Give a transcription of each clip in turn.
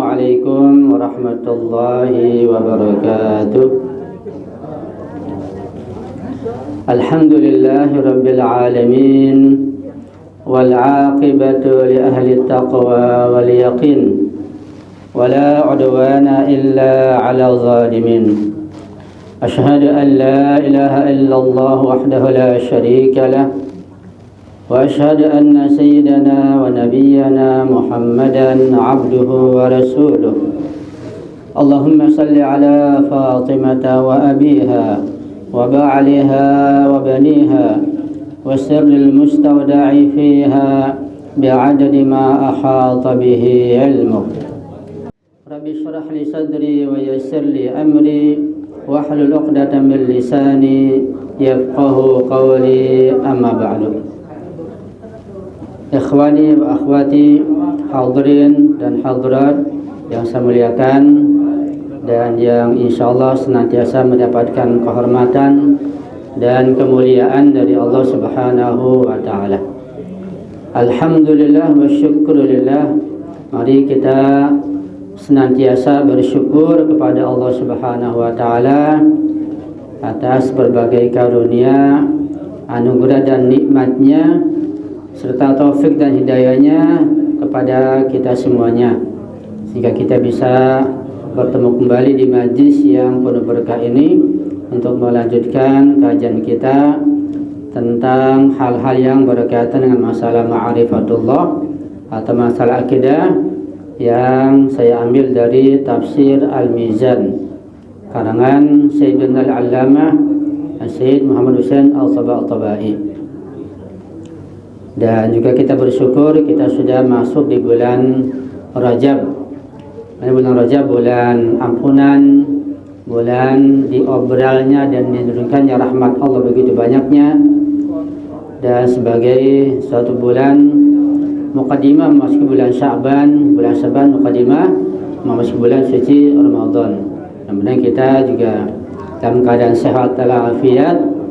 Assalamualaikum warahmatullahi wabarakatuh. Alhamdulillahi rabbil alamin, wal aqibatu li ahli taqwa wal yaqin, wala udwana illa ala zalimin. Ashhadu an la ilaha illallah wahdahu la syarika lah, wa ashhadu anna sayyidana wa nabiyyana Muhammadan abduhu wa rasuluh. Allahumma salli ala Fatimata wa abiha wa ba'liha wa baniha wa sirril mustawda'i fiha bi'adadi ma ahata bihi ilmuh. Rabbi shrah li sadri wa yassir li amri wahlul 'uqdatam min lisani yafqahu qawli, amma ba'du. Ikhwani wa akhwati, hadirin dan hadirat yang saya muliakan dan yang insyaallah senantiasa mendapatkan kehormatan dan kemuliaan dari Allah Subhanahu wa taala. Alhamdulillah wa syukrulillah. Mari kita senantiasa bersyukur kepada Allah Subhanahu wa taala atas berbagai karunia, anugerah dan nikmatnya serta taufik dan hidayahnya kepada kita semuanya, sehingga kita bisa bertemu kembali di majlis yang penuh berkah ini untuk melanjutkan kajian kita tentang hal-hal yang berkaitan dengan masalah ma'rifatullah atau masalah akidah yang saya ambil dari tafsir Al-Mizan karangan Sayyidina Al-Allamah Sayyid Muhammad Husain Al-Tabatabai. Dan juga kita bersyukur kita sudah masuk di bulan Rajab. Bulan Rajab bulan ampunan, bulan diobralnya dan diturunkannya rahmat Allah begitu banyaknya, dan sebagai suatu bulan muqaddimah memasuki bulan Sya'ban, bulan Sya'ban muqaddimah memasuki bulan suci Ramadan. Mudah-mudahan kita juga dalam keadaan sehat walafiat,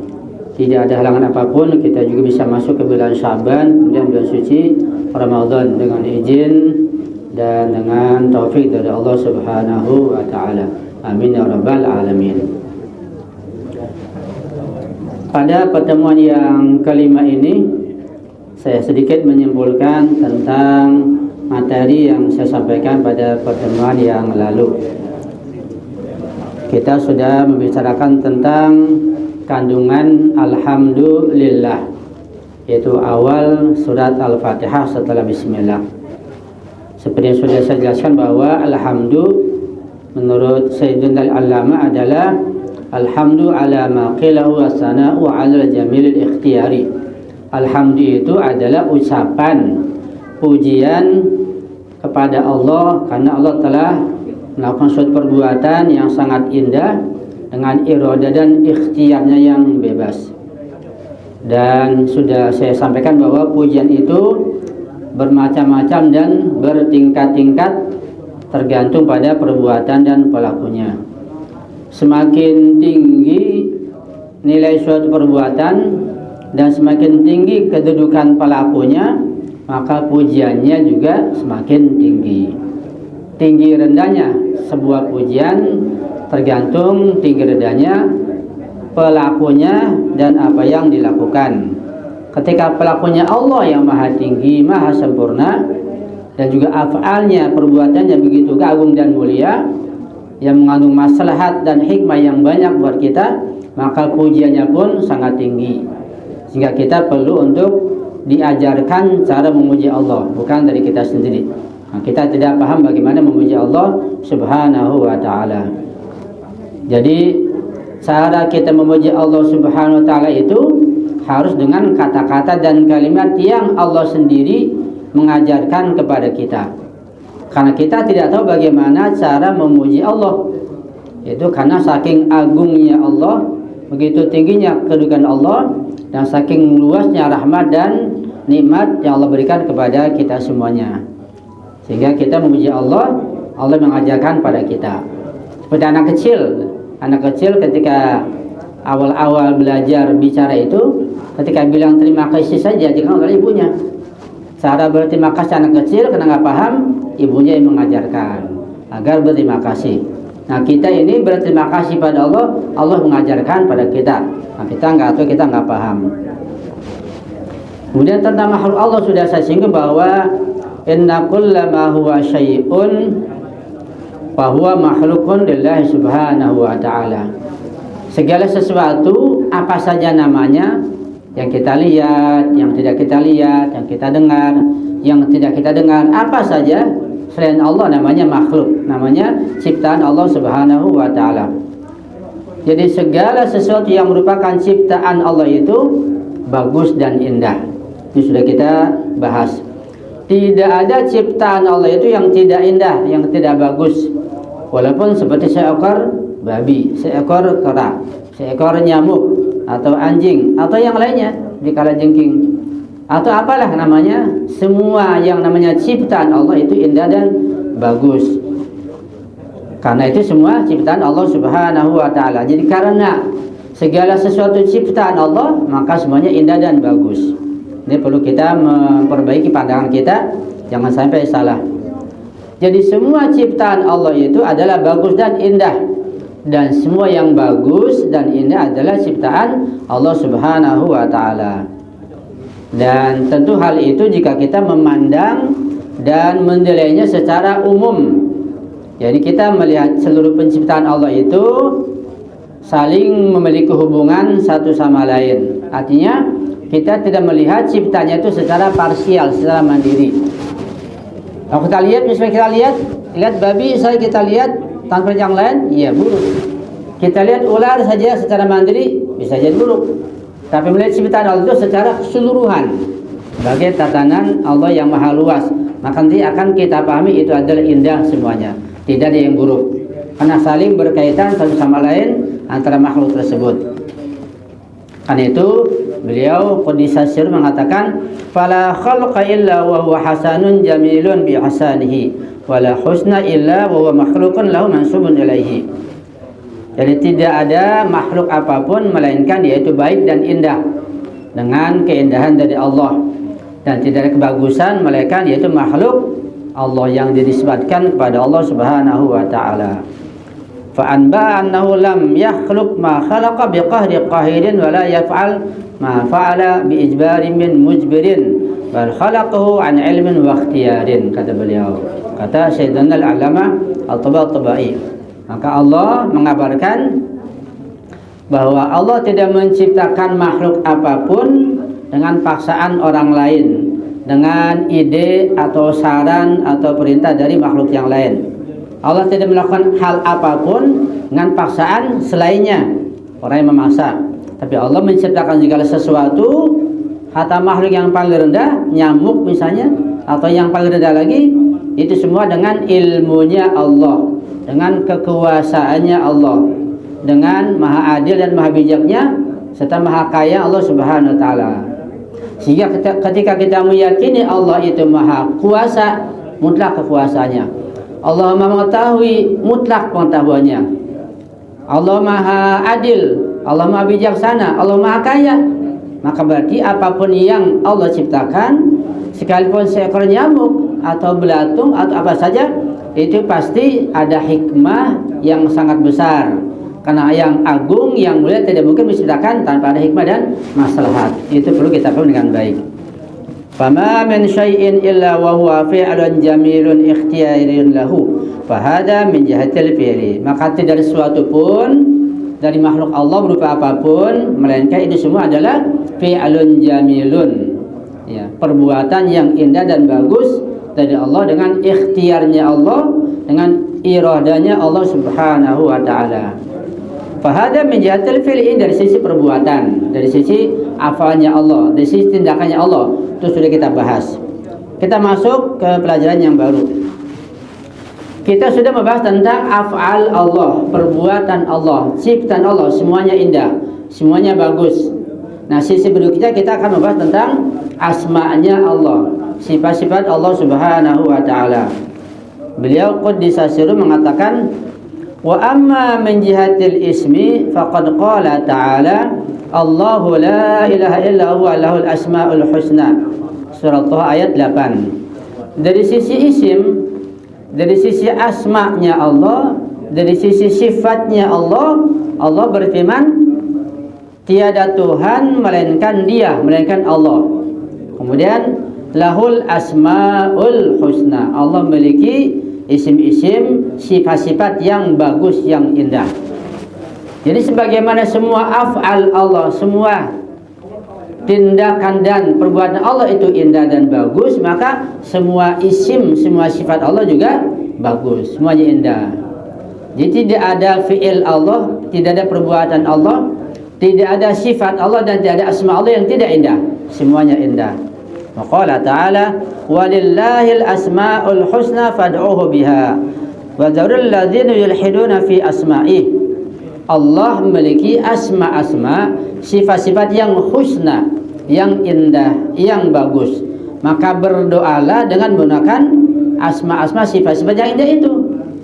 tidak ada halangan apapun, kita juga bisa masuk ke bulan Sya'ban, kemudian bulan suci Ramadan dengan izin dan dengan taufik dari Allah Subhanahu wa taala. Amin ya rabbal alamin. Pada pertemuan yang kelima ini saya sedikit menyimpulkan tentang materi yang saya sampaikan pada pertemuan yang lalu. Kita sudah membicarakan tentang kandungan alhamdulillah, yaitu awal surat Al-Fatihah setelah bismillah. Seperti yang sudah saya jelaskan bahwa alhamdu menurut Sayyidina Al-Allamah adalah alhamdu ala ma qilahu wa sana'u ala jamilil ikhtiyari. Alhamdu itu adalah ucapan pujian kepada Allah karena Allah telah melakukan suatu perbuatan yang sangat indah dengan iradah dan ikhtiarnya yang bebas. Dan sudah saya sampaikan bahwa pujian itu bermacam-macam dan bertingkat-tingkat tergantung pada perbuatan dan pelakunya. Semakin tinggi nilai suatu perbuatan dan semakin tinggi kedudukan pelakunya, maka pujiannya juga semakin tinggi. Tinggi rendahnya sebuah pujian tergantung tinggi rendahnya pelakunya dan apa yang dilakukan. Ketika pelakunya Allah yang maha tinggi, maha sempurna, dan juga af'alnya, perbuatannya begitu agung dan mulia yang mengandung maslahat dan hikmah yang banyak buat kita, maka pujiannya pun sangat tinggi. Sehingga kita perlu untuk diajarkan cara memuji Allah, bukan dari kita sendiri. Nah, kita tidak paham bagaimana memuji Allah Subhanahu wa ta'ala. Jadi cara kita memuji Allah Subhanahu wa ta'ala itu harus dengan kata-kata dan kalimat yang Allah sendiri mengajarkan kepada kita. Karena kita tidak tahu bagaimana cara memuji Allah. Itu karena saking agungnya Allah, begitu tingginya kedudukan Allah, dan saking luasnya rahmat dan nikmat yang Allah berikan kepada kita semuanya. Sehingga kita memuji Allah, Allah mengajarkan pada kita. Seperti anak kecil ketika awal-awal belajar bicara itu, ketika bilang terima kasih saja diajarkan oleh ibunya. Cara berterima kasih anak kecil karena nggak paham, ibunya yang mengajarkan. agar berterima kasih. Nah, kita ini berterima kasih pada Allah. Allah mengajarkan pada kita. Nah, kita nggak tahu, kita nggak paham. Kemudian tentang makhluk Allah sudah saya singgung bahwa inna kullama huwa syai'un fahuwa makhlukun lillahi subhanahu wa ta'ala. Segala sesuatu, apa saja namanya, yang kita lihat, yang tidak kita lihat, yang kita dengar, yang tidak kita dengar, apa saja selain Allah namanya makhluk, namanya ciptaan Allah subhanahu wa ta'ala. Jadi segala sesuatu yang merupakan ciptaan Allah itu bagus dan indah. Ini sudah kita bahas. Tidak ada ciptaan Allah itu yang tidak indah, yang tidak bagus. Walaupun seperti seekor babi, seekor kera, seekor nyamuk, atau anjing, atau yang lainnya, kalajengking, atau apalah namanya, semua yang namanya ciptaan Allah itu indah dan bagus. Karena itu semua ciptaan Allah subhanahu wa ta'ala. Jadi karena segala sesuatu ciptaan Allah, maka semuanya indah dan bagus. Ini perlu kita memperbaiki pandangan kita, jangan sampai salah. Jadi semua ciptaan Allah itu adalah bagus dan indah. Dan semua yang bagus dan indah adalah ciptaan Allah subhanahu wa ta'ala. Dan tentu hal itu jika kita memandang dan menilainya secara umum. Jadi kita melihat seluruh penciptaan Allah itu saling memiliki hubungan satu sama lain. Artinya kita tidak melihat ciptanya itu secara parsial, secara mandiri. Kalau kita lihat, misalnya kita lihat babi, saya kita lihat tanpa yang lain, iya buruk. Kita lihat ular saja secara mandiri, bisa jadi buruk. Tapi melihat ciptaan Allah itu secara keseluruhan sebagai tatanan Allah yang maha luas, maka nanti akan kita pahami itu adalah indah semuanya, tidak ada yang buruk, karena saling berkaitan satu sama lain antara makhluk tersebut. Karena itu beliau Qudisasir mengatakan, fala khalqa illa wa huwa hasanun jamilun bi hasanihi, wala husna illa wa huwa makhlukun lahu mansubun ilaihi. Jadi tidak ada makhluk apapun melainkan dia itu baik dan indah dengan keindahan dari Allah, dan tidak ada kebagusan melainkan yaitu makhluk Allah yang dinisbatkan kepada Allah subhanahu wa ta'ala. Fa anba annahu lam yakhluq ma khalaqa biqahri qahirin wa la yaf'al ma fa'ala bi ijbarin min mujbirin bal khalaqahu an ilmin wa ikhtiyarin, kata beliau. Kata Sayyidina al-Allamah At-Tabatabai. Maka Allah mengabarkan bahwa Allah tidak menciptakan makhluk apapun dengan paksaan orang lain, dengan ide atau saran atau perintah dari makhluk yang lain. Allah tidak melakukan hal apapun dengan paksaan selainnya, orang yang memaksa. Tapi Allah menciptakan segala sesuatu, kata makhluk yang paling rendah, nyamuk misalnya, atau yang paling rendah lagi, itu semua dengan ilmunya Allah, dengan kekuasaannya Allah, dengan maha adil dan maha bijaknya, serta maha kaya Allah subhanahu wa ta'ala. Sehingga ketika kita meyakini Allah itu maha kuasa, mutlak kekuasaannya, Allah maha mengetahui, mutlak pengetahuannya, Allah maha adil, Allah maha bijaksana, Allah maha kaya, maka berarti apapun yang Allah ciptakan, sekalipun seekor nyamuk atau belatung atau apa saja, itu pasti ada hikmah yang sangat besar. Karena yang agung, yang mulia tidak mungkin diciptakan tanpa ada hikmah dan maslahat. Itu perlu kita pahami dengan baik. Fama min syai'in illa wa huwa fi'lun jamilun ikhtiyarun lahu, fahada min jihatil fi'li. Maka tidak ada sesuatu pun dari makhluk Allah berupa apapun, melainkan itu semua adalah fi'lun jamilun, ya, perbuatan yang indah dan bagus dari Allah dengan ikhtiarnya Allah, dengan iradanya Allah subhanahu wa ta'ala. Fahada min jihatil fi'li, dari sisi perbuatan, dari sisi afalnya Allah, dari sisi tindakannya Allah. Itu sudah kita bahas. Kita masuk ke pelajaran yang baru. Kita sudah membahas tentang af'al Allah, perbuatan Allah, ciptaan Allah, semuanya indah, semuanya bagus. Nah, sisi berikutnya kita akan membahas tentang asma'nya Allah, sifat-sifat Allah subhanahu wa ta'ala. Beliau Qudisasiru mengatakan, wa amma min jihatil ismi faqad qala ta'ala Allahu la ilaha illa huwa lahul asma'ul husna, surah Taha ayat 8. Dari sisi isim, dari sisi asma-Nya Allah, dari sisi sifatnya Allah. Allah berfirman, tiada Tuhan melainkan Dia, melainkan Allah. Kemudian lahul asmaul husna, Allah memiliki isim-isim, sifat-sifat yang bagus, yang indah. Jadi sebagaimana semua af'al Allah, semua tindakan dan perbuatan Allah itu indah dan bagus, maka semua isim, semua sifat Allah juga bagus, semuanya indah. Jadi tidak ada fi'il Allah, tidak ada perbuatan Allah, tidak ada sifat Allah, dan tidak ada asma Allah yang tidak indah. Semuanya indah. Maqala ta'ala, walillahil asma'ul husna fad'uhu biha wa dzarul ladzina yulhiduna fi asma'i. Allah memiliki asma-asma, sifat-sifat yang husna, yang indah, yang bagus. Maka berdoalah dengan menggunakan asma-asma, sifat-sifat yang indah itu.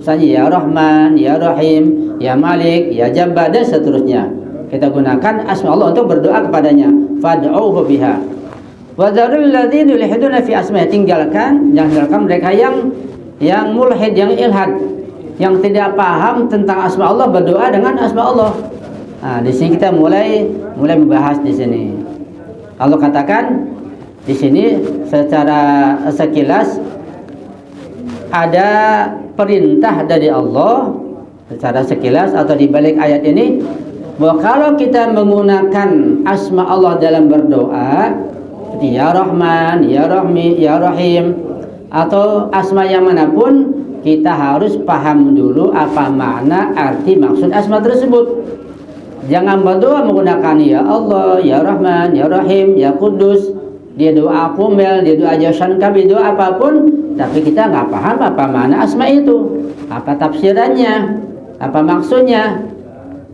Misalnya ya Rahman, ya Rahim, ya Malik, ya Jabbar, dan seterusnya. Kita gunakan asma Allah untuk berdoa kepadanya. Fad'uhu biha. Wa dzarul ladzina yulhiduna fi asma'i. Tinggalkan mereka yang mulhid, yang ilhad, yang tidak paham tentang asma Allah, berdoa dengan asma Allah. Nah, di sini kita mulai membahas di sini. Allah katakan di sini secara sekilas ada perintah dari Allah secara sekilas atau di balik ayat ini, bahwa kalau kita menggunakan asma Allah dalam berdoa, seperti ya Rahman, ya Rahmi, ya Rahim, atau asma yang manapun, kita harus paham dulu apa makna, arti, maksud asma tersebut. Jangan berdoa menggunakan ya Allah, ya Rahman, ya Rahim, ya Kudus, dia doa kumel, dia doa jasan kami, doa apapun, tapi kita nggak paham apa makna asma itu, apa tafsirannya, apa maksudnya.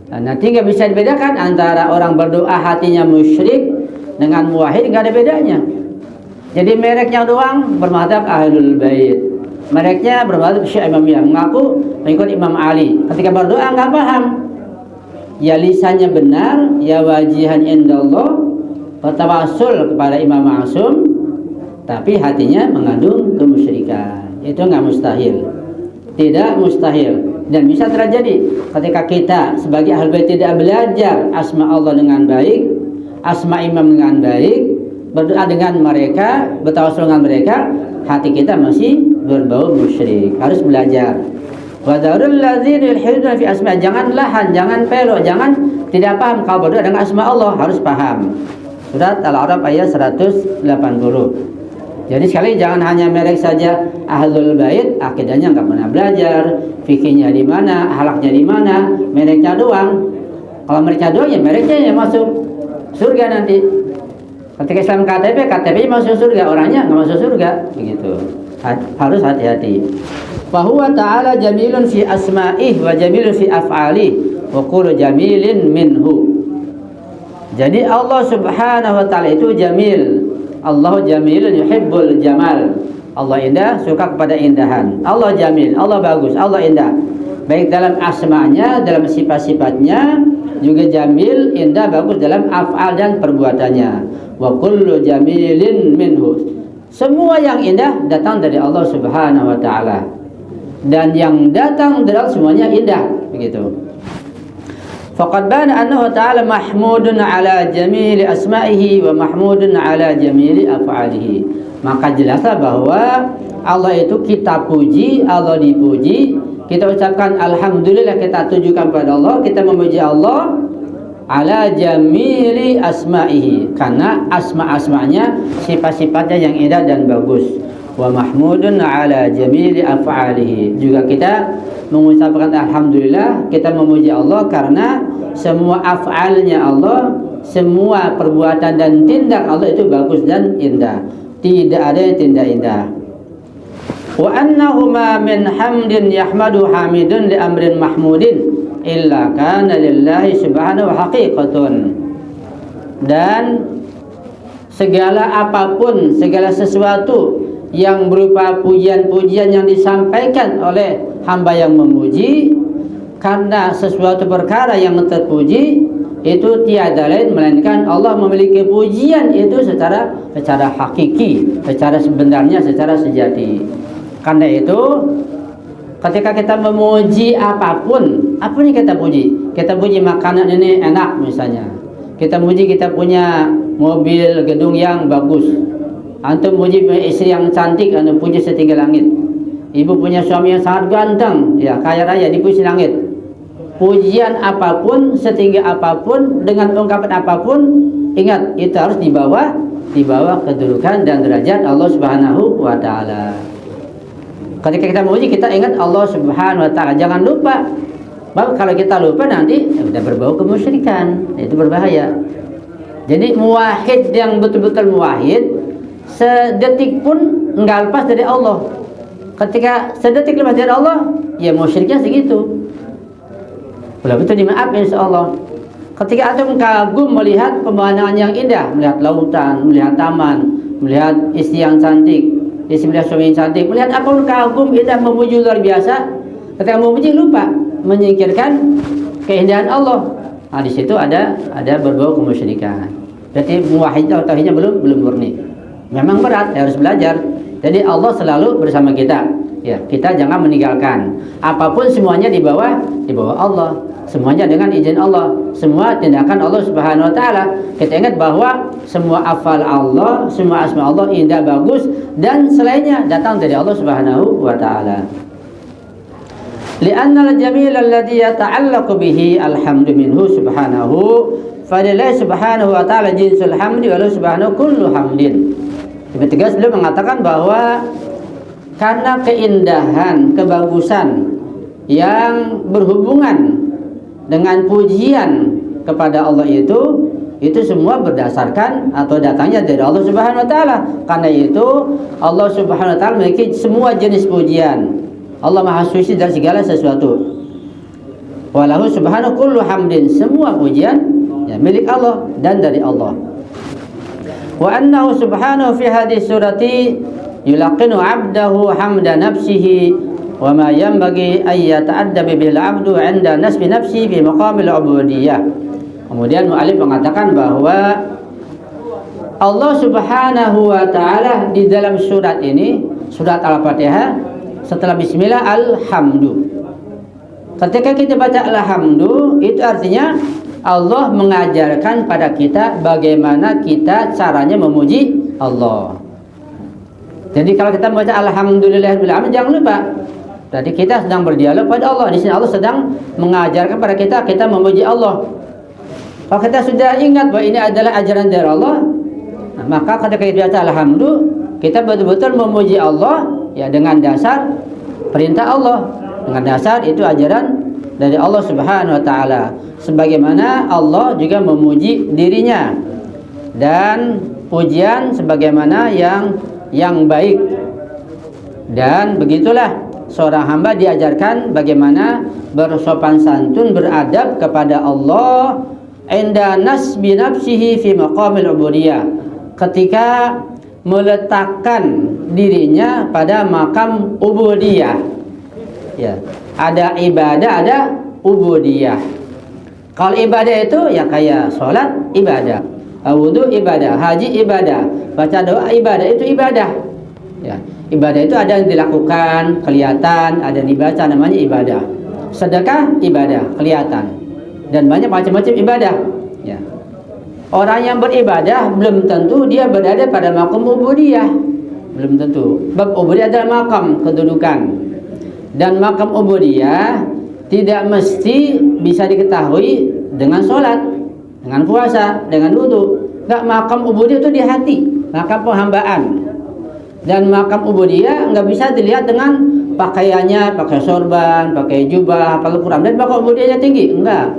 Nah, nanti nggak bisa dibedakan antara orang berdoa hatinya musyrik dengan muwahhid, nggak ada bedanya. Jadi mereknya doang bermadzhab Ahlul Bait, mereknya bermadzhab Syi'imamiyah, mengaku mengikut Imam Ali. Ketika berdoa nggak paham, ya lisannya benar, ya wajihan indallah, bertawassul kepada Imam Ma'sum, tapi hatinya mengandung kemusyrikan. Itu nggak mustahil, tidak mustahil, dan bisa terjadi ketika kita sebagai Ahlul Bait tidak belajar asma Allah dengan baik, asma imam dengan baik, berdoa dengan mereka, bertawassul dengan mereka, hati kita masih berbau musyrik. Harus belajar. Wa dzarul ladzina yulhiduna fi asma'. Jangan lahan, jangan pelok, jangan tidak paham kalau berdoa dengan asma Allah, harus paham. Surat Al-A'raf ayat 180. Jadi sekali jangan hanya merek saja Ahlul Bait, akidahnya nggak pernah belajar, fikihnya di mana, akhlaknya di mana, mereknya doang. Kalau mereknya doang, ya mereknya yang masuk surga nanti. Ketika Islam KTP masuk surga, orangnya nggak masuk surga, begitu. Harus hati-hati. Fahuwa ta'ala jamilun fi asma'ih wa jamilun fi af'alih wa kullu jamilin minhu. Jadi Allah Subhanahu wa ta'ala itu jamil. Allah jamilun yuhibbul jamal. Allah indah, suka kepada indahan. Allah jamil, Allah bagus, Allah indah. Baik dalam asma'nya, dalam sifat-sifatnya, juga jamil, indah, bagus dalam af'al dan perbuatannya. Wa kullu jamilin minhu. Semua yang indah datang dari Allah Subhanahu wa ta'ala, dan yang datang dari Allah semuanya indah, begitu. Faqad bana annahu ta'ala mahmudun ala jamili asma'ihi wa mahmudun ala jamili af'alihi. Maka jelaslah bahwa Allah itu kita puji, Allah dipuji. Kita ucapkan alhamdulillah, kita tujukan pada Allah, kita memuji Allah ala jamili asma'ihi, karena asma-asmanya, sifat-sifatnya yang indah dan bagus. Wa mahmudun ala jamili af'alihi. Juga kita mengucapkan alhamdulillah, kita memuji Allah karena semua af'alnya Allah, semua perbuatan dan tindak Allah itu bagus dan indah. Tidak ada yang tidak indah. Wa annahuma min hamdin yahmadu hamidun li amrin mahmudin illa kana lillahi subhanahu wa haqiqatun. Dan segala apapun, segala sesuatu yang berupa pujian-pujian yang disampaikan oleh hamba yang memuji, karena sesuatu perkara yang terpuji itu tiada lain melainkan Allah memiliki pujian itu secara hakiki, secara sebenarnya, secara sejati. Karena itu Ketika kita memuji apapun, apa yang kita puji? Kita puji makanan ini enak misalnya. Kita puji kita punya mobil, gedung yang bagus. Antum puji istri yang cantik, antum puji setinggi langit. Ibu punya suami yang sangat ganteng, ya kaya raya, dipuji langit. Pujian apapun, setinggi apapun, dengan ungkapan apapun, ingat itu harus dibawa kedudukan dan derajat Allah Subhanahu wa taala. Ketika kita memuji, kita ingat Allah Subhanahu wa taala. Jangan lupa. Bahwa kalau kita lupa nanti sudah berbau kemusyrikan. Itu berbahaya. Jadi muwahhid yang betul-betul muwahhid, sedetik pun enggak lepas dari Allah. Ketika sedetik lepas dari Allah, ya musyriknya segitu. Kalau betul dimaafin insyaallah. Ketika antum kagum melihat pemandangan yang indah, melihat lautan, melihat taman, melihat istri yang cantik, melihat suami yang cantik, melihat apapun kagum, indah, memuji luar biasa. Ketika memuji lupa menyingkirkan keindahan Allah. Nah, di situ ada berbau kemusyrikan. Berarti muwahhid atau tauhidnya belum murni. Memang berat, harus belajar. Jadi Allah selalu bersama kita. Ya, kita jangan meninggalkan. Apapun semuanya di bawah Allah. Semuanya dengan izin Allah. Semua tindakan Allah Subhanahu wa taala. Kita ingat bahwa semua afal Allah, semua asma Allah indah, bagus, dan selainnya datang dari Allah Subhanahu wa taala. Li'anna al-jamil alladhi yata'allaqu bihi alhamdu minhu subhanahu falillahi subhanahu wa ta'ala jinsul hamdi wa lahu subhanahu kullu hamdin. Lebih tegas beliau mengatakan bahwa karena keindahan, kebagusan yang berhubungan dengan pujian kepada Allah itu semua berdasarkan atau datangnya dari Allah Subhanahu wa taala. Karena itu Allah Subhanahu wa taala memiliki semua jenis pujian. Allah Maha Suci dari segala sesuatu. Walahu subhanahu kullu hamdin, semua pujian ya milik Allah dan dari Allah. Wa annahu subhanahu fi hadhihi surati yulaqinu 'abdahu hamda nafsihi wa ma yanbaghi ay yata'addab bil 'abdu 'inda nasbi nafsihi fi maqamil 'ubudiyyah. Kemudian mu'allif mengatakan bahwa Allah Subhanahu wa taala di dalam surat ini, surat Al-Fatihah, setelah bismillah alhamdu. Ketika kita baca alhamdu, itu artinya Allah mengajarkan pada kita bagaimana kita caranya memuji Allah. Jadi kalau kita membaca alhamdulillahirabbil alamin, jangan lupa berarti kita sedang berdialog pada Allah. Di sini Allah sedang mengajarkan pada kita memuji Allah. Kalau kita sudah ingat bahwa ini adalah ajaran dari Allah, nah, maka ketika kita baca alhamdu, kita betul-betul memuji Allah ya dengan dasar perintah Allah, dengan dasar itu ajaran dari Allah Subhanahu wa taala. Sebagaimana Allah juga memuji dirinya, dan pujian sebagaimana yang baik. Dan begitulah seorang hamba diajarkan bagaimana bersopan santun, beradab kepada Allah inda nasbi nafsihi fi maqamil ubudiyah, ketika meletakkan dirinya pada makam ubudiyah. Ya, ada ibadah, ada ubudiyah. Kalau ibadah itu ya kayak sholat ibadah, wudu ibadah, haji ibadah, baca doa ibadah, itu ibadah. Ya, ibadah itu ada yang dilakukan kelihatan, ada yang dibaca, namanya ibadah. Sedekah ibadah kelihatan, dan banyak macam-macam ibadah. Ya. Orang yang beribadah belum tentu dia berada pada makam ubudiyah, belum tentu. Bab ubudiyah adalah makam kedudukan, dan makam ubudiyah tidak mesti bisa diketahui dengan sholat, dengan puasa, dengan wudu. Enggak, makam ubudiyah itu di hati, makam penghambaan. Dan makam ubudiyah nggak bisa dilihat dengan pakaiannya, pakai sorban, pakai jubah, hafal Quran, dan makam ubudiyahnya tinggi, enggak.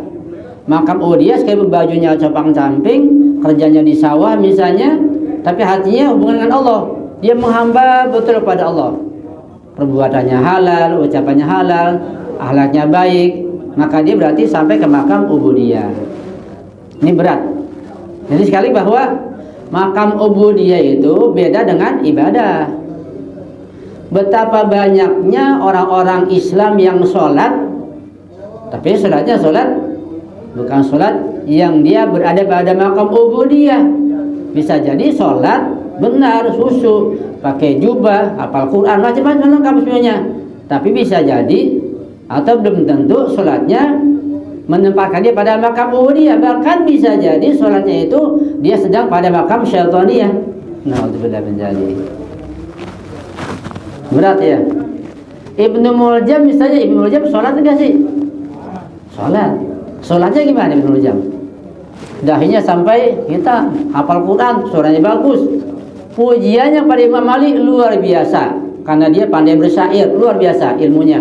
Makam ubudiyah sekalipun bajunya compang-camping, kerjanya di sawah misalnya, tapi hatinya hubungan dengan Allah. Dia menghamba betul pada Allah. Perbuatannya halal, ucapannya halal, akhlaknya baik, maka dia berarti sampai ke makam ubudiyah. Ini berat. Jadi sekali bahwa makam ubudiyah itu beda dengan ibadah. Betapa banyaknya orang-orang Islam yang sholat, tapi sholatnya sholat bukan sholat yang dia berada pada makam ubudiyah. Bisa jadi sholat benar, khusyuk, pakai jubah, hafal Quran, macam-macam lengkap semuanya. Tapi bisa jadi atau belum tentu sholatnya menempatkan dia pada makam ubudiyah. Bahkan bisa jadi sholatnya itu dia sedang pada makam syaitaniyah. Na'udzubillah min dzalik. Berat ya. Ibnu Muljam misalnya, Ibnu Muljam sholat enggak sih? Sholat. Sholatnya gimana Ibnu Muljam? Dahinya sampai kita hafal Quran, suaranya bagus. Pujiannya pada Imam Malik luar biasa, karena dia pandai bersyair, luar biasa ilmunya.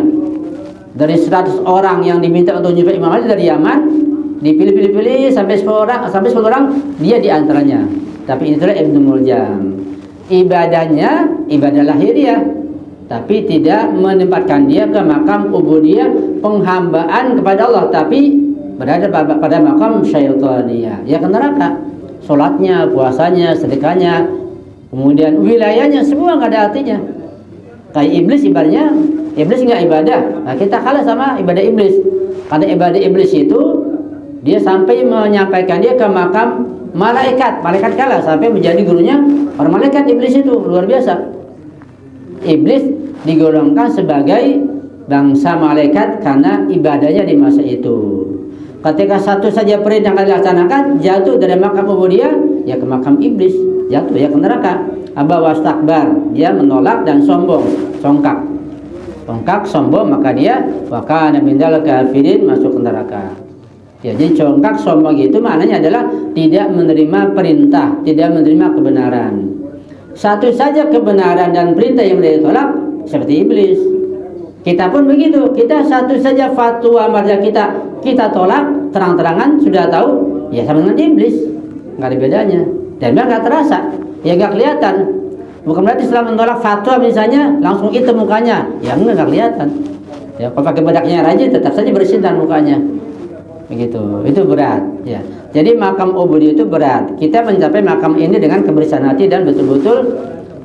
Dari 100 orang yang diminta untuk nyumpah Imam Malik dari Yaman, dipilih-pilih sampai 10 orang, dia di antaranya. Tapi itulah Ibnu Muljam. Ibadahnya ibadah lahiriah, tapi tidak menempatkan dia ke makam ubudiyah, penghambaan kepada Allah, tapi berada pada makam syaitaniyah. Ya ke neraka. Salatnya, puasanya, sedekahnya, kemudian wilayahnya semua nggak ada artinya. Kayak iblis ibaratnya, iblis nggak ibadah. Nah, kita kalah sama ibadah iblis. Karena ibadah iblis itu dia sampai menyampaikan dia ke makam malaikat. Malaikat kalah sampai menjadi gurunya orang malaikat. Iblis itu luar biasa. Iblis digolongkan sebagai bangsa malaikat karena ibadahnya di masa itu. Ketika satu saja perintah yang dilaksanakan, jatuh dari makam ubudiyah ya ke makam iblis, jatuh ya ke neraka. Aba wastakbar, dia menolak dan sombong, congkak, sombong, maka dia wa kana minal kafirin, masuk ke neraka. Ya, jadi congkak, sombong itu maknanya adalah tidak menerima perintah, tidak menerima kebenaran. Satu saja kebenaran dan perintah yang ditolak seperti iblis. Kita pun begitu, kita satu saja fatwa marja kita tolak terang-terangan, sudah tahu ya sama dengan iblis, nggak ada bedanya, dan nggak terasa, ya nggak kelihatan. Bukan berarti setelah menolak fatwa misalnya langsung hitam mukanya, ya nggak kelihatan. Ya kalau pakai bedaknya rajin tetap saja bersinar mukanya, begitu. Itu berat, ya. Jadi makam ubudiyah itu berat. Kita mencapai makam ini dengan kebersihan hati dan betul-betul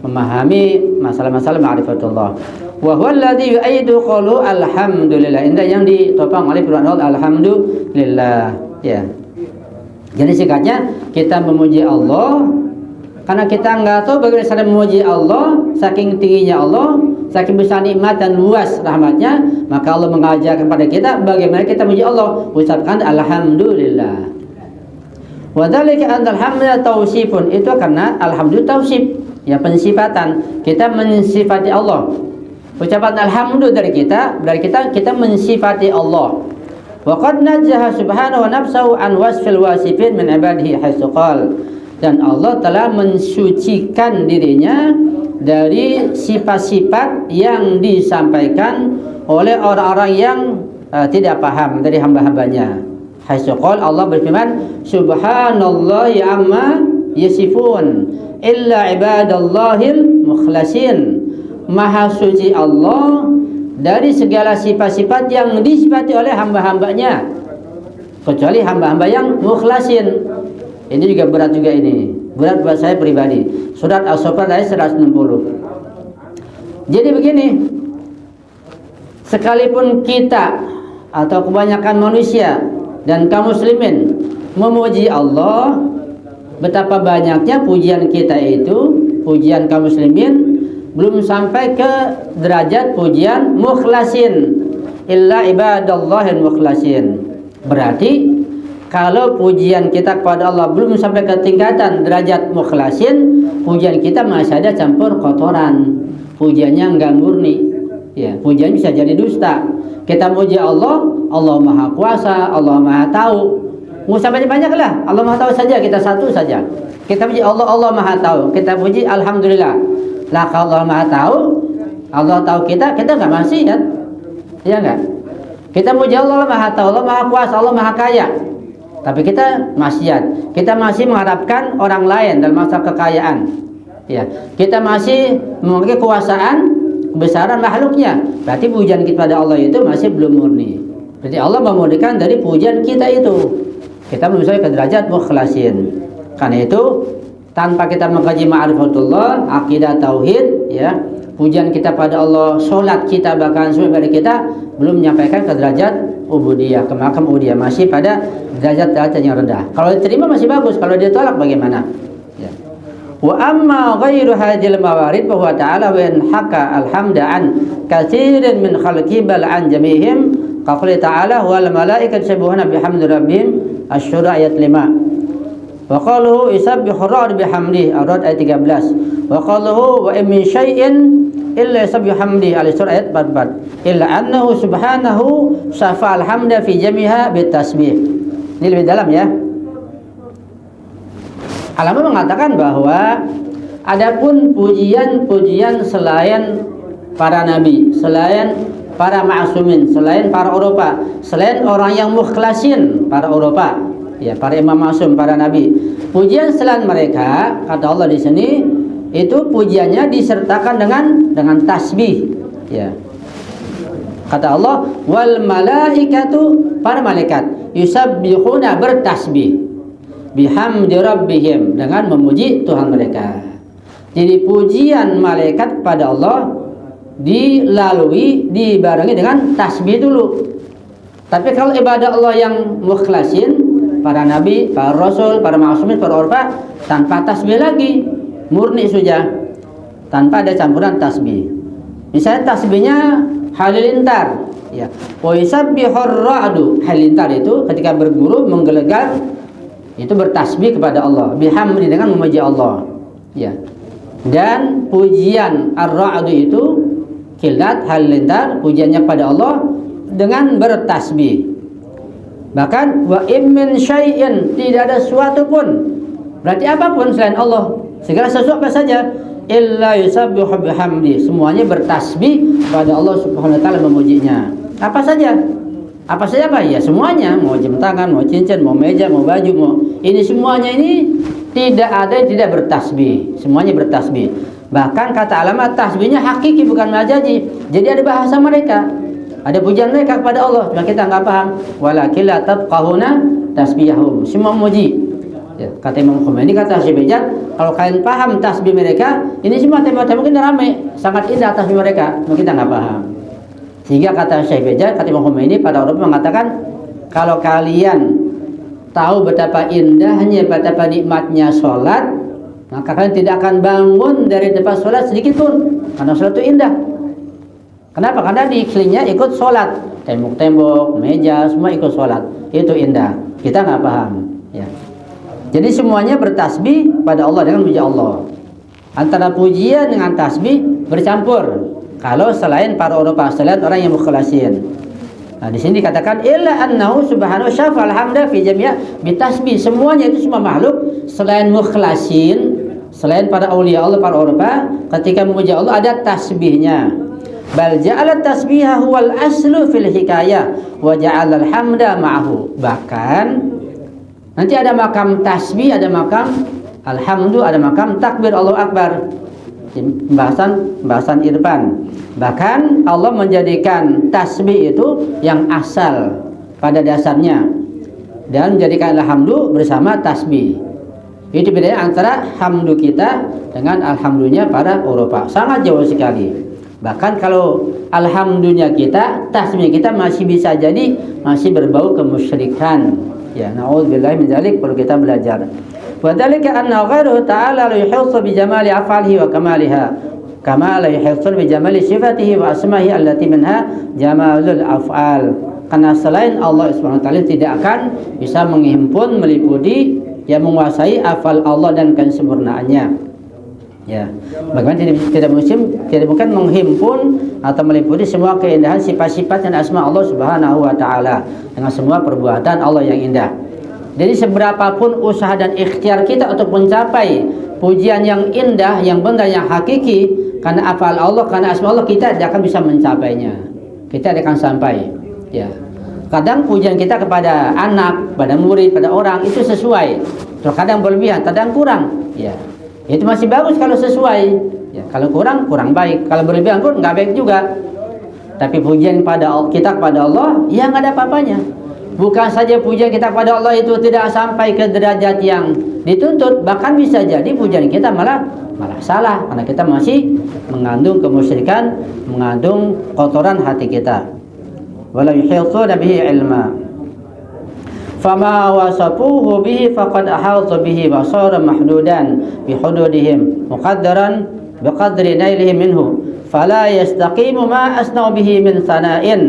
memahami masalah-masalah ma'rifatullah. Wa huwa alladhi yu'ayyidu qawlu alhamdulillah. Ini yang ditopang oleh firman Allah alhamdulillah, ya. Jadi singkatnya kita memuji Allah karena kita enggak tahu bagaimana cara memuji Allah, saking tingginya Allah, saking besar nikmat dan luas rahmatnya, maka Allah mengajarkan kepada kita bagaimana kita memuji Allah. Ucapkan alhamdulillah. Wa dzalika anna alhamdulillah tausifun. Itu karena alhamdulillah tausif, ya, pensifatan. Kita mensifati Allah. Ucapan alhamdulillah dari kita mensifati Allah. Wa qad najjaha subhanahu wa nafsuhu an wasfil wasifin min ibadihi haitsu qala. Dan Allah telah mensucikan dirinya dari sifat-sifat yang disampaikan oleh orang-orang yang tidak paham dari hamba-hambanya. Haitsu qala, Allah berfirman, subhanallahi amma yasifun illa ibadallahil mukhlasin. Maha suci Allah dari segala sifat-sifat yang disifati oleh hamba-hambanya, kecuali hamba-hamba yang mukhlasin. Ini juga berat juga ini. Berat buat saya pribadi. Surat As-Saffat ayat 160. Jadi begini, sekalipun kita atau kebanyakan manusia dan kaum muslimin memuji Allah, betapa banyaknya pujian kita itu, pujian kaum muslimin belum sampai ke derajat pujian mukhlasin, illa ibadallahil mukhlasin. Berarti kalau pujian kita kepada Allah belum sampai ke tingkatan derajat mukhlasin, pujian kita masih ada campur kotoran, pujiannya enggak murni, ya, pujian bisa jadi dusta. Kita puji Allah, Allah Maha Kuasa, Allah Maha Tahu. Nggak usah banyak-banyak lah, Allah Maha Tahu saja, kita satu saja. Kita puji Allah, Allah Maha Tahu. Kita puji alhamdulillah. Lah kalau Allah Maha Tahu, Allah tahu kita nggak maksiat, ya nggak? Kita puji Allah, Allah Maha Tahu, Allah Maha Kuasa, Allah Maha Kaya. Tapi kita maksiat. Kita masih mengharapkan orang lain dalam masalah kekayaan. Ya, kita masih memiliki kekuasaan, kebesaran makhluknya. Berarti pujian kita pada Allah itu masih belum murni. Berarti Allah memurnikan dari pujian kita itu. Kita belum sampai ke derajat mukhlasin. Karena itu tanpa kita mengkaji ma'rifatullah, akidah tauhid, ya, pujian kita pada Allah, sholat kita, bahkan semua ibadah kita belum menyampaikan ke derajat ubudiyah, ke makam ubudiyah, masih pada derajat yang rendah. Kalau diterima masih bagus, kalau ditolak bagaimana? Ya. Wa amma ghairu hadhil mawarid fa huwa ta'ala wa in haka alhamda an katsirin min khalqi bal an jamihim qaqli ta'ala wal malaikatu yusabbihuna bihamdi rabbihim asy-syura ayat 5 wa qaluhu yusabbihu ar-ra'd bihamdihi ar-ra'd ayat 13 wa qaluhu wa in min syai'in illa yusabbihu hamdi al-surah ayat 44 illa annahu subhanahu syafa alhamda fi jamiha bitasbih. Ini lebih dalam ya. Al-Ulama mengatakan bahwa adapun pujian-pujian selain para nabi, selain para ma'sumin, selain para Eropa, selain orang yang mukhlasin, para Eropa, ya, para imam ma'sum, para nabi. Pujian selain mereka, kata Allah di sini, itu pujiannya disertakan dengan tasbih, ya. Kata Allah, wal malaikatu, para malaikat, yusabbihuna, bertasbih, bihamdi rabbihim, dengan memuji Tuhan mereka. Jadi pujian malaikat kepada Allah dibarengi dengan tasbih dulu. Tapi kalau ibadah Allah yang mukhlasin, para nabi, para rasul, para ma'sumin, para urfa, tanpa tasbih lagi, murni saja, tanpa ada campuran tasbih. Misalnya tasbihnya halilintar, ya. Wa yusabbihur ra'du, halilintar itu ketika berguru menggelegar, itu bertasbih kepada Allah, bihamdi, dengan memuji Allah, ya. Dan pujian ar-ra'du itu kilat, halilintar, pujiannya pada Allah dengan bertasbih. Bahkan wa in min syai'in, tidak ada suatu pun, berarti apapun selain Allah, segala sesuatu apa saja, illa yusabbihu bihamdi, semuanya bertasbih kepada Allah Subhanahu wa taala, memujinya. Apa saja? Apa saja apa? Ya semuanya, mau jam tangan, mau cincin, mau meja, mau baju, mau ini, semuanya ini tidak ada yang tidak bertasbih, semuanya bertasbih. Bahkan kata alamat, tasbihnya hakiki, bukan majazi. Jadi ada bahasa mereka, ada pujian mereka kepada Allah, cuma kita nggak paham. Walakin la tafqahuna tasbihahum, semua memuji. Ya, kata Imam Khomeini, kata Syekh Bejat, kalau kalian paham tasbih mereka, ini semua tema-tema mungkin ramai, sangat indah tasbih mereka, cuma kita nggak paham. Sehingga kata Syekh Bejat, kata Imam Khomeini, pada orang mengatakan, kalau kalian tahu betapa indahnya, betapa nikmatnya sholat, maka kalian tidak akan bangun dari tempat sholat sedikit pun, karena sholat itu indah. Kenapa? Karena di sekelilingnya ikut sholat, tembok-tembok, meja, semua ikut sholat, itu indah. Kita nggak paham, ya. Jadi semuanya bertasbih pada Allah dengan puji Allah. Antara pujian dengan tasbih bercampur. Kalau selain para Eropa, selain orang yang mukhlasin. Nah, di sini dikatakan illa annahu subhanahu syafa'al hamda fi jami'a bitasbih. Semuanya itu semua makhluk selain mukhlasin, selain para aulia Allah, para Eropa, ketika memuji Allah ada tasbihnya. Bal ja'ala tasbiha huwal aslu fil hikayah wa ja'ala al-hamda ma'ahu. Bahkan nanti ada makam tasbih, ada makam alhamdu, ada makam takbir, Allahu Akbar. Pembahasan irfan. Bahkan Allah menjadikan tasbih itu yang asal pada dasarnya dan menjadikan alhamdu bersama tasbih. Itu bedanya antara hamdu kita dengan alhamdulillah para Eropa, sangat jauh sekali. Bahkan kalau alhamdulillah kita, tasbih kita masih bisa jadi masih berbau kemusyrikan. Ya, naudzubillahi min dzalik, perlu kita belajar. Wa dzalika anna ghairuhu ta'ala la yuhitsu bi jamali af'alihi wa kamaliha kama la yuhitsu bi jamali sifatihi wa asma'ihi allati minha jamalul af'al. Karena selain Allah Subhanahu wa taala tidak akan bisa menghimpun, meliputi, yang menguasai afal Allah dan kesempurnaannya. Ya, bagaimana tidak mungkin menghimpun atau meliputi semua keindahan sifat-sifat dan asma Allah Subhanahu wa taala dengan semua perbuatan Allah yang indah. Jadi seberapapun usaha dan ikhtiar kita untuk mencapai pujian yang indah, yang benar, yang hakiki, karena afal Allah, karena asma Allah, kita tidak akan bisa mencapainya. Kita tidak akan sampai. Ya. Kadang pujian kita kepada anak, pada murid, pada orang itu sesuai. Terkadang berlebihan, kadang kurang. Ya. Itu masih bagus kalau sesuai. Ya. Kalau kurang baik. Kalau berlebihan pun nggak baik juga. Tapi pujian kita kepada Allah, ya nggak ada apa-apanya. Bukan saja pujian kita kepada Allah itu tidak sampai ke derajat yang dituntut, bahkan bisa jadi pujian kita malah salah, karena kita masih mengandung kemusyrikan, mengandung kotoran hati kita. Wala yuhitsu bihi ilma. fama wasafuhu bihi faqad ahata bihi wa sara mahdudan bi hududihim muqaddaran biqadri nailihi minhu fala yastaqimu ma asna'u bihi min sana'in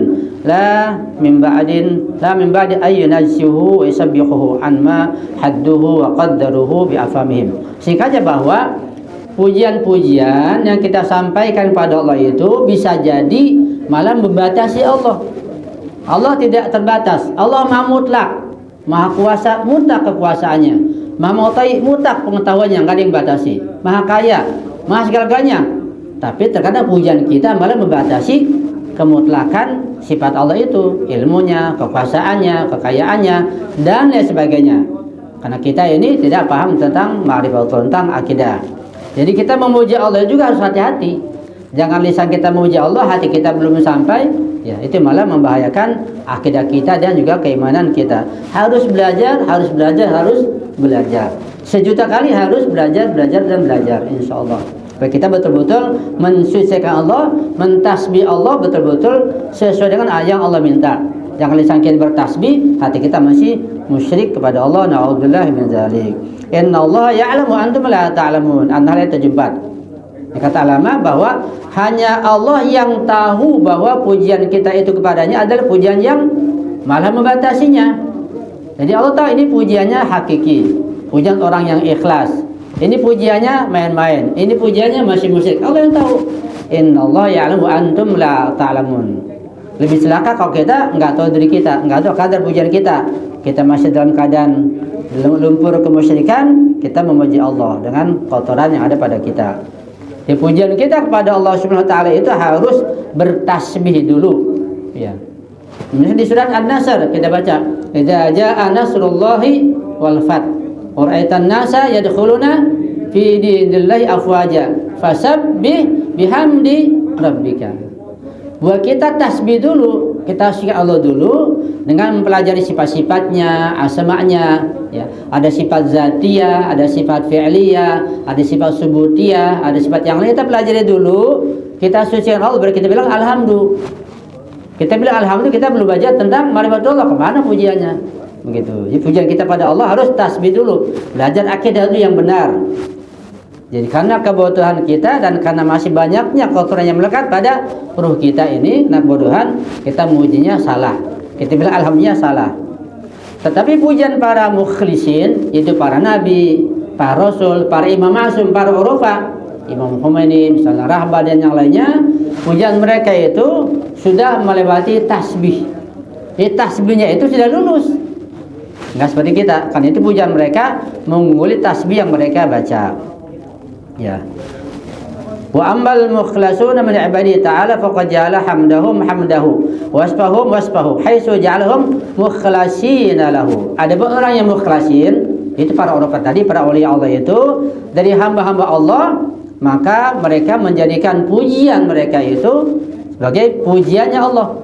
la min ba'di ay yunazzihu wa yusabbihuhu an ma hadduhu wa qaddaruhu bi afamihim. Singkatnya bahwa pujian-pujian yang kita sampaikan pada Allah itu bisa jadi malah membatasi Allah. Allah tidak terbatas. Allah Maha Mutlak, Maha Kuasa, mutlak kekuasaannya. Maha Mengetahui, mutlak pengetahuannya, enggak ada yang batasi. Maha Kaya, Maha segala-galanya. Tapi terkadang pujian kita malah membatasi kemutlakan sifat Allah itu, ilmunya, kekuasaannya, kekayaannya, dan lain sebagainya. Karena kita ini tidak paham tentang ma'rifat, tentang akidah. Jadi kita memuji Allah juga harus hati-hati. Jangan lisan kita memuji Allah, hati kita belum sampai, ya itu malah membahayakan akidah kita dan juga keimanan kita. Harus belajar, harus belajar, harus belajar. Sejuta kali harus belajar, belajar dan belajar, insya Allah. Supaya kita betul-betul mensucikan Allah, mentasbih Allah betul-betul sesuai dengan yang Allah minta. Jangan lisan kita bertasbih, hati kita masih musyrik kepada Allah. Na'udzubillah min dzalik. Inna Allah ya'lamu antum la ta'lamun. An-Nahl ayat 74. Kata ulama bahwa hanya Allah yang tahu bahwa pujian kita itu kepadanya adalah pujian yang malah membatasinya. Jadi Allah tahu ini pujiannya hakiki, pujian orang yang ikhlas. Ini pujiannya main-main, ini pujiannya masih musyrik. Allah yang tahu. Innallaha ya'lamu antum la ta'lamun. Lebih celaka kalau kita enggak tahu diri kita, enggak tahu kadar pujian kita. Kita masih dalam keadaan lumpur kemusyrikan, kita memuji Allah dengan kotoran yang ada pada kita. Di pujian kita kepada Allah Subhanahu wa taala itu harus bertasbih dulu. Ya. Misalnya di surat An-Nasr kita baca, "Idza jaa nasrullahi wal fath, wa ra'aitan nasa yadkhuluna fi dinillahi afwaja, fasabbih bihamdi rabbika." Buat kita tasbih dulu, kita syukur Allah dulu dengan mempelajari sifat-sifatnya, asma'nya, ya. Ada sifat zatiyah, ada sifat fi'liyah, ada sifat subutiyah, ada sifat yang lain kita pelajari dulu. Kita sucikan Allah, baru kita bilang alhamdulillah. Kita bilang alhamdulillah, kita belum belajar tentang ma'rifatullah, kemana pujiannya. Begitu. Jadi pujian kita pada Allah harus tasbih dulu, belajar akidah itu yang benar. Jadi karena kebodohan kita dan karena masih banyaknya kotoran yang melekat pada ruh kita ini, nah kebodohan, kita mujinya salah. Kita bilang alhamdulillah salah. Tetapi pujian para mukhlisin, yaitu para nabi, para rasul, para imam masum, para urufah, Imam Khomeini, misalnya Rahbah dan yang lainnya, pujian mereka itu sudah melewati tasbih. Jadi tasbihnya itu sudah lulus. Enggak seperti kita, karena itu pujian mereka mengungguli tasbih yang mereka baca. Ya. Wa ammal mukhlasuna min ibadihi ta'ala faqad ja'ala hamdahum hamdahu wasfahum wasfahu haitsu ja'alahum mukhlasina lahu. Ada orang yang mukhlasin, itu para orang tadi, para aulia Allah itu dari hamba-hamba Allah, maka mereka menjadikan pujian mereka itu sebagai pujiannya Allah.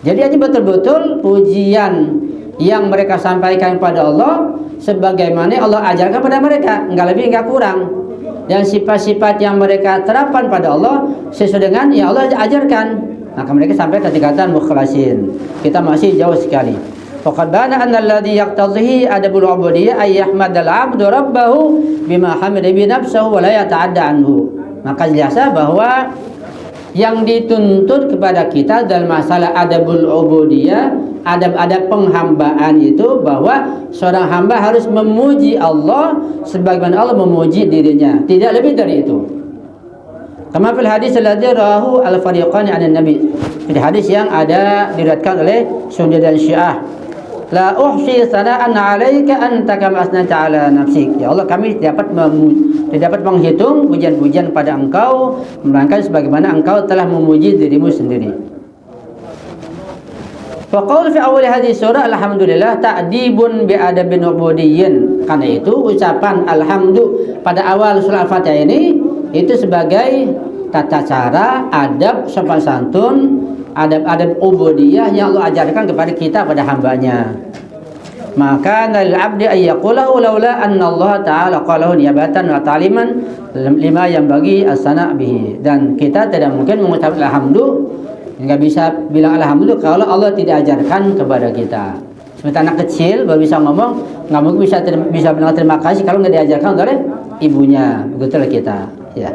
Jadi ini betul-betul pujian yang mereka sampaikan kepada Allah sebagaimana Allah ajarkan pada mereka, enggak lebih enggak kurang. Dan sifat-sifat yang mereka terapkan pada Allah sesuai dengan yang Allah ajarkan, maka mereka sampai ke tingkatan mukhlasin. Kita masih jauh sekali. Faqad bana anna alladhi yaqtadhihi adabul ubudiyyah ay yahmadal 'abdu rabbahu bima hamida bi nafsihi wa la yata'adda anhu. Maka jelas bahwa yang dituntut kepada kita dalam masalah adabul ubudiyyah, adab-adab penghambaan itu bahwa seorang hamba harus memuji Allah sebagaimana Allah memuji dirinya, tidak lebih dari itu. Kama fil hadis alladzi rawahu al-fariqani 'an nabi. Di hadis yang ada diriwayatkan oleh Sunni dan Syiah. La uhsi sana'an 'alaika anta kama asnata 'ala nafsik. Ya Allah, kami tidak dapat menghitung pujian-pujian pada Engkau melainkan sebagaimana Engkau telah memuji dirimu sendiri. Faqaul fi awal hadis surah alhamdulillah ta'dibun bi adabin ubudiyyin. Karena itu ucapan alhamdulillah pada awal surah Al-Fatihah ini itu sebagai tata cara, adab, sopan santun, adab-adab ubudiyah yang Allah ajarkan kepada kita, pada hambanya. Maka lil abdi ay yaqulahu laula anna Allah ta'ala qalahu niyabatan wa ta'liman lima yang bagi as-sana' bihi. Dan kita tidak mungkin mengucapkan alhamdulillah, enggak bisa bilang alhamdulillah kalau Allah tidak ajarkan kepada kita. Seperti anak kecil baru bisa ngomong, nggak mungkin bisa bilang terima kasih kalau nggak diajarkan oleh ibunya. Begitulah kita. Ya.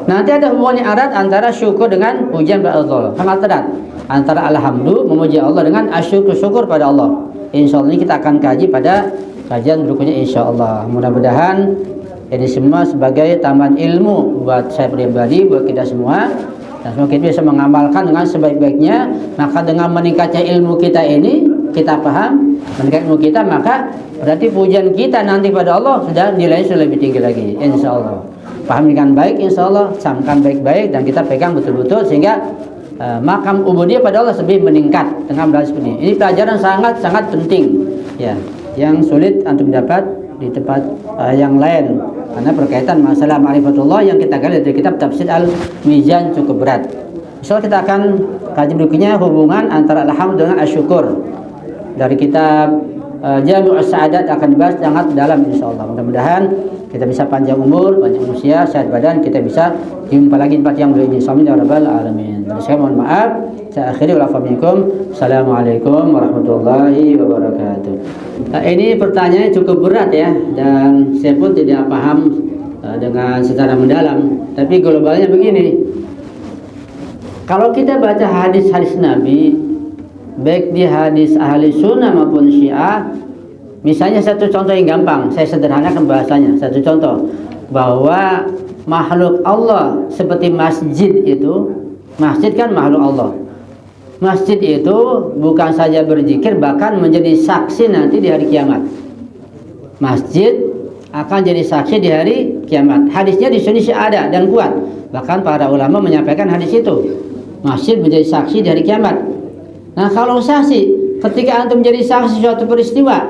Nanti ada hubungan yang erat antara syukur dengan pujian pada Allah. Sangat erat antara alhamdulillah memuji Allah dengan syukur pada Allah. Insya Allah ini kita akan kaji pada kajian berikutnya insya Allah. Mudah-mudahan ini semua sebagai tambahan ilmu buat saya pribadi, buat kita semua. Dan semoga kita bisa mengamalkan dengan sebaik-baiknya. Maka dengan meningkatnya ilmu kita ini, kita paham meningkat ilmu kita, maka berarti pujian kita nanti pada Allah sudah nilainya sudah lebih tinggi lagi insya Allah. Paham dengan baik insya Allah, camkan baik-baik dan kita pegang betul-betul sehingga makam ubudiyah pada Allah lebih meningkat dengan belajar seperti ini. Ini pelajaran sangat-sangat penting ya, yang sulit antum dapat di tempat yang lain karena berkaitan masalah ma'rifatullah yang kita gali dari kitab Tafsir Al-Mizan cukup berat. Insya Allah kita akan kaji berikutnya hubungan antara alhamdulillah dengan asyukur dari kitab Jami'us Sa'adat akan dibahas sangat dalam insyaallah. Mudah-mudahan kita bisa panjang umur, panjang usia, sehat badan, kita bisa jumpa lagi di tempat yang lebih insyaallah ya rabbal alamin. Dan saya mohon maaf, saya akhiri wa afaminkum. Assalamualaikum warahmatullahi wabarakatuh. Ini pertanyaannya cukup berat ya, dan saya pun tidak paham dengan secara mendalam. Tapi globalnya begini. Kalau kita baca hadis-hadis Nabi, baik di hadis ahli sunnah maupun syiah, misalnya satu contoh yang gampang, saya sederhanakan bahasanya. Satu contoh, bahwa makhluk Allah seperti masjid itu, masjid kan makhluk Allah. Masjid itu bukan saja berzikir, bahkan menjadi saksi nanti di hari kiamat. Masjid akan jadi saksi di hari kiamat. Hadisnya di sini ada dan kuat. Bahkan para ulama menyampaikan hadis itu. Masjid menjadi saksi di hari kiamat. Nah, kalau saksi, ketika antum menjadi saksi suatu peristiwa,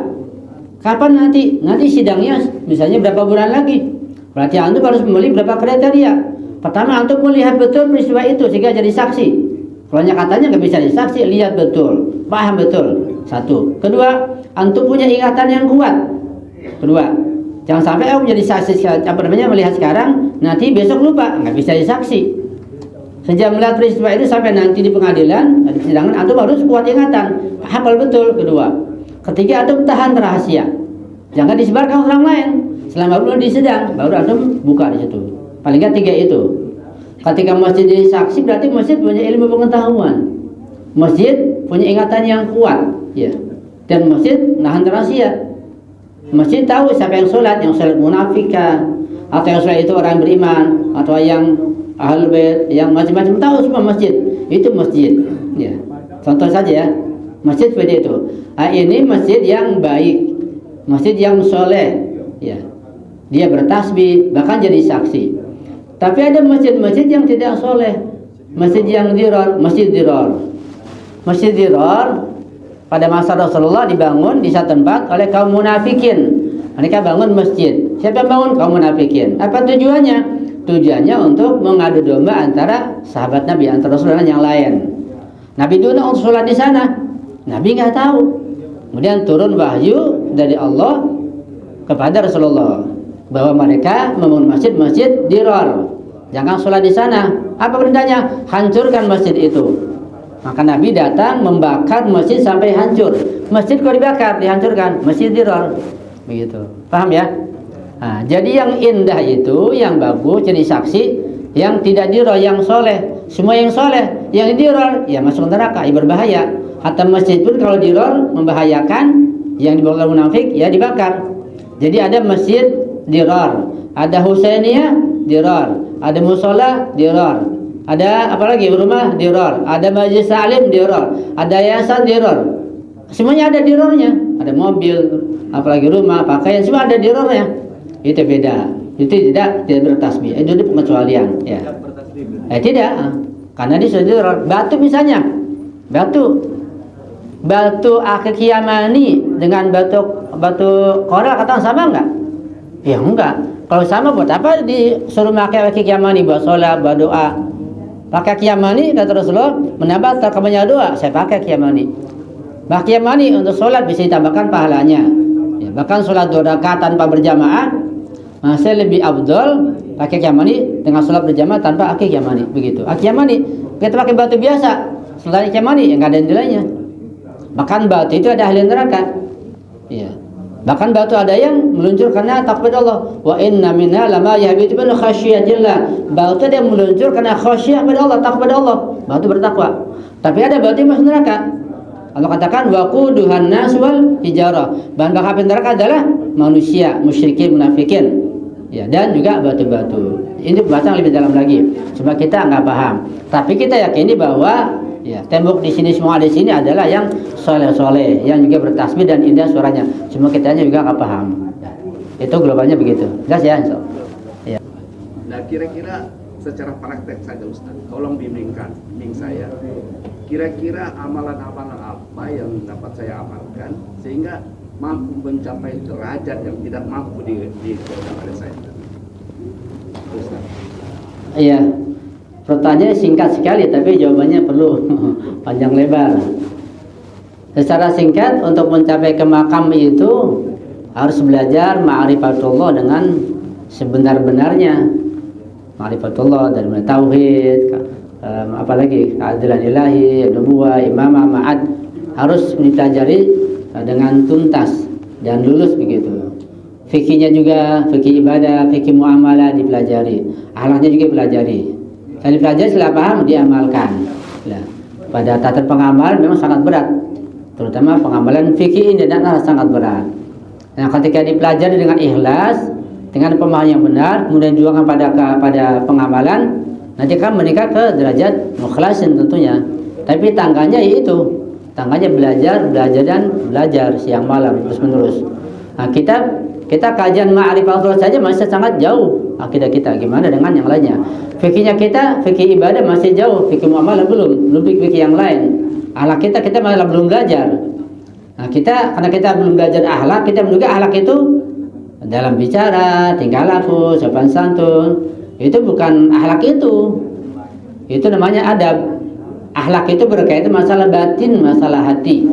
kapan nanti? Nanti sidangnya misalnya berapa bulan lagi? Berarti antum harus membeli berapa kriteria. Pertama, antum melihat betul peristiwa itu sehingga jadi saksi. Kalau katanya nggak bisa jadi saksi, lihat betul, paham betul. Satu. Kedua, antum punya ingatan yang kuat. Kedua, jangan sampai menjadi saksi melihat sekarang, nanti besok lupa, nggak bisa jadi saksi. Sejak melihat peristiwa itu sampai nanti di pengadilan, di persidangan, antum harus kuat ingatan, hafal betul. Kedua, ketiga, antum tahan rahasia, jangan disebarkan orang lain. Selama belum disidang, baru antum buka di situ. Paling nggak tiga itu. Ketika masjid jadi saksi, berarti masjid punya ilmu pengetahuan, masjid punya ingatan yang kuat, ya. Dan masjid nahan rahasia. Masjid tahu siapa yang sholat munafika, atau yang sholat itu orang beriman, atau yang ahlul bait, yang macam-macam, tahu semua masjid. Itu masjid, ya. Contoh saja ya, masjid seperti itu. Ini masjid yang baik, masjid yang soleh, ya. Dia bertasbih, bahkan jadi saksi. Tapi ada masjid-masjid yang tidak soleh, masjid yang diror, masjid diror. Masjid diror pada masa Rasulullah dibangun di satu tempat oleh kaum munafikin. Mereka bangun masjid. Siapa yang bangun? Kaum munafikin. Apa tujuannya? Tujuannya untuk mengadu domba antara sahabat Nabi, antara Rasulullah yang lain. Nabi dulu untuk sholat di sana, Nabi nggak tahu. Kemudian turun wahyu dari Allah kepada Rasulullah bahwa mereka membangun masjid diror, jangan sholat di sana. Apa perintahnya? Hancurkan masjid itu. Maka Nabi datang membakar masjid sampai hancur. Masjid kalau dibakar, dihancurkan, masjid diror. Begitu, paham ya? Nah, jadi yang indah itu, yang bagus jadi saksi, yang tidak diror, yang soleh. Semua yang soleh, yang diror ya masuk neraka, ya berbahaya. Hatta masjid pun kalau diror membahayakan, yang dibakar munafik ya dibakar. Jadi ada masjid diror, ada Husainiyah diror, ada musola diror, ada apalagi rumah diror, ada majlis salim diror, ada yayasan diror. Semuanya ada dirornya, ada mobil, apalagi rumah, pakaian, semua ada dirornya. Itu beda, itu tidak bertasbih, itu pengecualian ya. Tidak, karena dia sudah diror. Batu misalnya, batu akik Yamani dengan batu koral kata sama enggak? Ya enggak. Kalau sama buat apa disuruh pakai akik Yamani buat sholat, buat doa? Pakai akik Yamani kata Rasulullah menambah terkabulnya doa. Saya pakai akik Yamani. Akik Yamani untuk sholat bisa ditambahkan pahalanya. Ya, bahkan sholat 2 rakaat tanpa berjamaah masih lebih afdol pakai akik Yamani dengan sholat berjamaah tanpa akik Yamani. Begitu. Akik Yamani kita pakai batu biasa, sholat akik Yamani yang enggak ada nilainya. Bahkan batu itu ada ahli neraka. Ya. Bahkan batu ada yang meluncur karena takut Allah. Wa inna minna lama yahbitu min khasyiatillah. Batu ada yang meluncur karena khasyah pada Allah, takut pada Allah. Batu bertakwa. Tapi ada batu yang masuk neraka. Allah katakan waquduhan nas wal hijarah. Bahan bakar api neraka adalah manusia, musyrikin, munafikin. Ya, dan juga batu-batu. Ini pembahasan lebih dalam lagi. Cuma kita nggak paham. Tapi kita yakini bahwa ya, tembok di sini semua di sini adalah yang soleh-soleh, yang juga bertasbih dan indah suaranya. Cuma kitanya juga nggak paham. Itu globalnya begitu. Jelas ya, Insya Allah. Ya. Nah, kira-kira secara praktek saja Ustaz, tolong bimbing saya. Kira-kira amalan-amalan apa yang dapat saya amalkan sehingga mampu mencapai derajat yang tidak mampu digoda oleh saya. Ustaz. Iya. Pertanyaan singkat sekali tapi jawabannya perlu panjang lebar. Secara singkat, untuk mencapai ke makam itu harus belajar ma'rifatullah dengan sebenar-benarnya. Ma'rifatullah dari tauhid, apalagi keadilan ilahi, nubuwah, imamah, ma'ad harus dipelajari dengan tuntas dan lulus begitu. Fikihnya juga, fikih ibadah, fikih muamalah dipelajari, akhlaknya juga dipelajari. Dan dipelajari setelah paham diamalkan. Nah, pada tataran pengamalan memang sangat berat, terutama pengamalan fikih ini dan sangat berat. Nah, ketika dipelajari dengan ikhlas, dengan pemahaman yang benar, kemudian dijuangkan pada pengamalan, nanti akan meningkat ke derajat mukhlasin tentunya. Tapi tangganya itu, tangganya belajar dan belajar siang malam terus menerus. Nah, kita kajian ma'rifatullah saja masih sangat jauh akidah kita, gimana dengan yang lainnya? Fikihnya kita, fikih ibadah masih jauh, fikih muamalah belum fikih yang lain. Akhlak kita malah belum belajar. Nah, karena kita belum belajar akhlak, kita juga akhlak itu dalam bicara, tingkah laku, sopan santun, itu bukan akhlak itu. Itu namanya adab. Akhlak itu berkaitan masalah batin, masalah hati.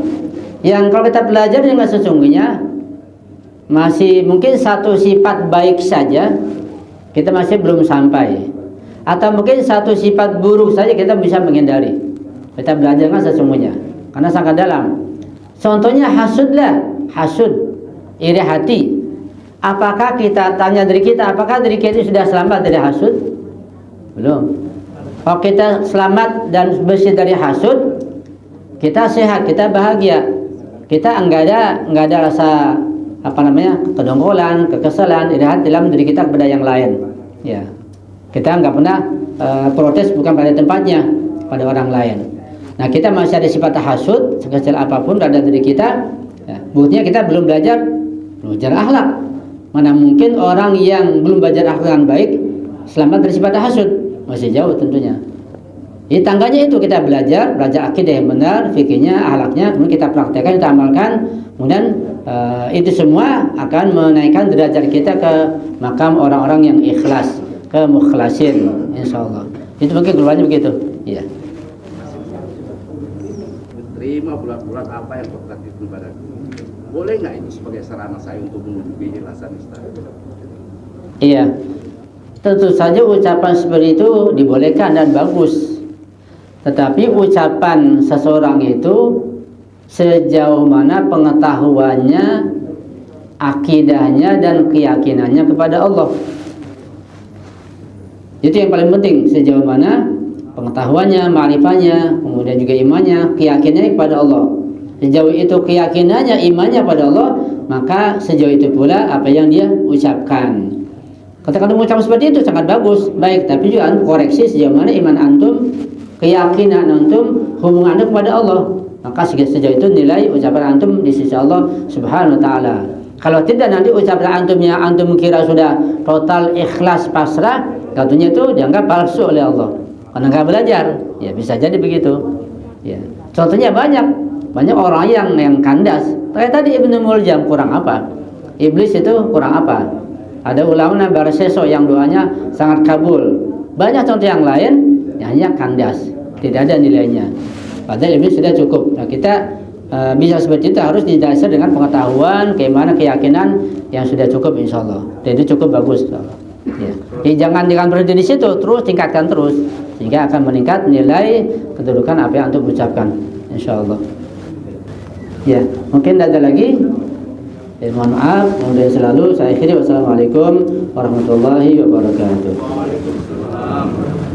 Yang kalau kita belajar dengan sesungguhnya masih mungkin satu sifat baik saja kita masih belum sampai, atau mungkin satu sifat buruk saja kita bisa menghindari. Kita belajar dengan sesungguhnya karena sangat dalam. Contohnya hasud, iri hati. Apakah kita tanya diri kita, apakah diri kita sudah selamat dari hasud? Belum. Kalau kita selamat dan bersih dari hasud, kita sehat, kita bahagia, kita enggak ada rasa kedongkolan, kekesalan, iri hati dalam diri kita kepada yang lain. Ya, kita enggak pernah protes bukan pada tempatnya pada orang lain. Nah, kita masih ada sifat hasud sekecil apapun pada diri kita. Ya, buktinya kita belum belajar akhlak. Mana mungkin orang yang belum belajar akhlak dengan baik selamat dari sifat hasud? Masih jauh tentunya. Jadi tangganya itu kita belajar akidah yang benar, fikihnya, akhlaknya, kemudian kita praktekkan, kita amalkan, kemudian itu semua akan menaikkan derajat kita ke makam orang-orang yang ikhlas, ke mukhlasin, insyaallah. Itu mungkin keluarnya begitu. Iya. Terima bulan-bulan apa yang kau takdirkan padaku. Boleh nggak itu sebagai sarana saya untuk menuju keikhlasan Ustaz? Iya. Tentu saja ucapan seperti itu dibolehkan dan bagus. Tetapi ucapan seseorang itu sejauh mana pengetahuannya, akidahnya dan keyakinannya kepada Allah. Itu yang paling penting, sejauh mana pengetahuannya, ma'rifatnya, kemudian juga imannya, keyakinannya kepada Allah. Sejauh itu keyakinannya, imannya pada Allah, maka sejauh itu pula apa yang dia ucapkan. Ketika mengucapkan seperti itu sangat bagus, baik, tapi juga koreksi sejauh mana iman antum, keyakinan antum, hubungan antum kepada Allah. Maka sejauh itu nilai ucapan antum di sisi Allah Subhanahu wa taala. Kalau tidak, nanti ucapan antum yang antum kira sudah total ikhlas pasrah, katanya itu dianggap palsu oleh Allah. Karena enggak belajar, ya bisa jadi begitu. Ya. Contohnya banyak orang yang kandas. Kayak tadi Ibnu Muljam kurang apa? Iblis itu kurang apa? Ada ulama Barseso yang doanya sangat kabul. Banyak contoh yang lain yang hanya kandas, tidak ada nilainya. Padahal iblis sudah cukup. Nah, kita bisa seperti itu harus didasar dengan pengetahuan, keimanan, keyakinan yang sudah cukup insyaallah. Dan itu cukup bagus insyaallah. Ya. Jadi jangan berhenti di situ, terus tingkatkan terus sehingga akan meningkat nilai kedudukan apa yang antum ucapkan insyaallah. Ya, mungkin tidak ada lagi. Mohon maaf, mudah selalu saya akhiri. Wassalamualaikum warahmatullahi wabarakatuh. Waalaikumsalam.